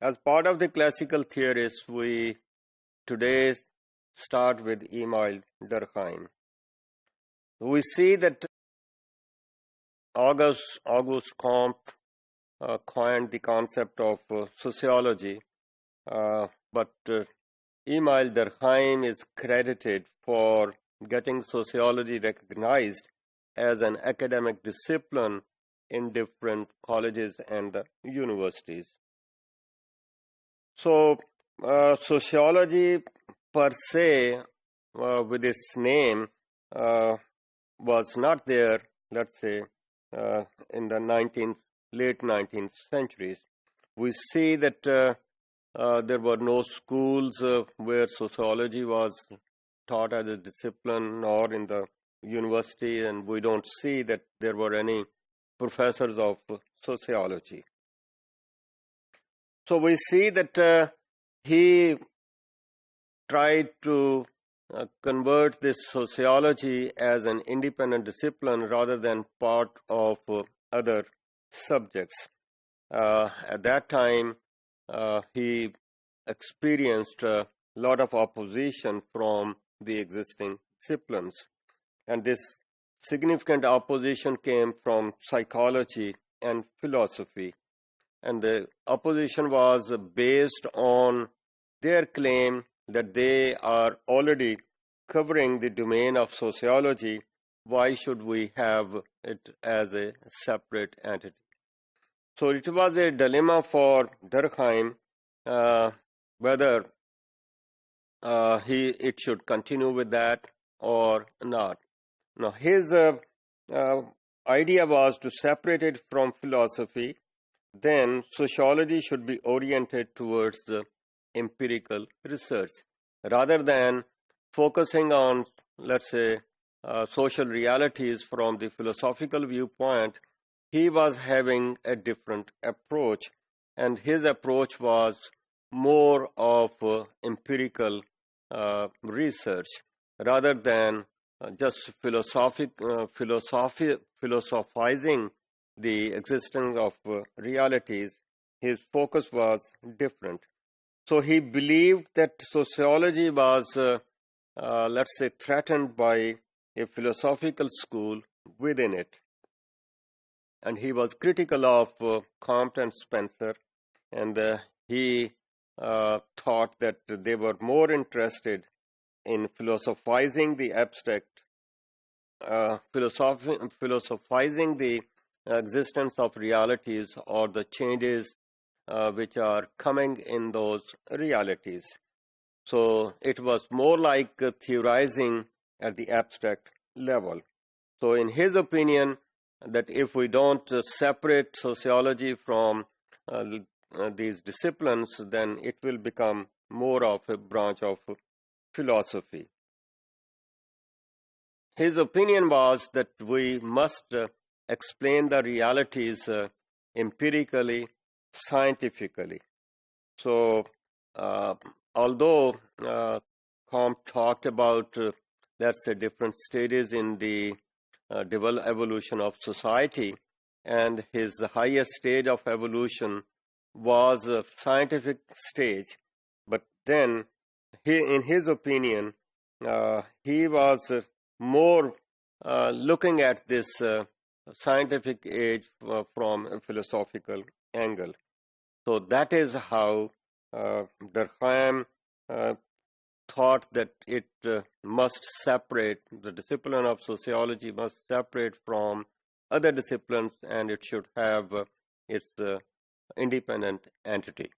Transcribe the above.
As part of the classical theorists, we today start with Emil Durkheim. We see that Auguste Comte coined the concept of sociology, but Emil Durkheim is credited for getting sociology recognized as an academic discipline in different colleges and universities. So, sociology per se, with its name, was not there, let's say, in the late 19th centuries. We see that there were no schools where sociology was taught as a discipline, nor in the university, and we don't see that there were any professors of sociology. So we see that he tried to convert this sociology as an independent discipline rather than part of other subjects. At that time, he experienced a lot of opposition from the existing disciplines, and this significant opposition came from psychology and philosophy, and the opposition was based on their claim that they are already covering the domain of sociology. Why should we have it as a separate entity? So it was a dilemma for Durkheim whether it should continue with that or not. Now, his idea was to separate it from philosophy. Then sociology should be oriented towards the empirical research rather than focusing on, let's say, social realities from the philosophical viewpoint. He was having a different approach, and his approach was more of empirical research rather than just philosophizing the existence of realities. His focus was different. So he believed that sociology was, let's say, threatened by a philosophical school within it. And he was critical of Comte and Spencer, and he thought that they were more interested in philosophizing the abstract, philosophizing the existence of realities or the changes which are coming in those realities. So it was more like theorizing at the abstract level. So in his opinion, that if we don't separate sociology from these disciplines, then it will become more of a branch of philosophy. His opinion was that we must explain the realities empirically, scientifically. So, although Comte talked about, let's say, different stages in the evolution of society, and his highest stage of evolution was a scientific stage, but then in his opinion, he was more looking at this scientific age from a philosophical angle. So that is how Durkheim thought that it must separate, the discipline of sociology must separate from other disciplines, and it should have its independent entity.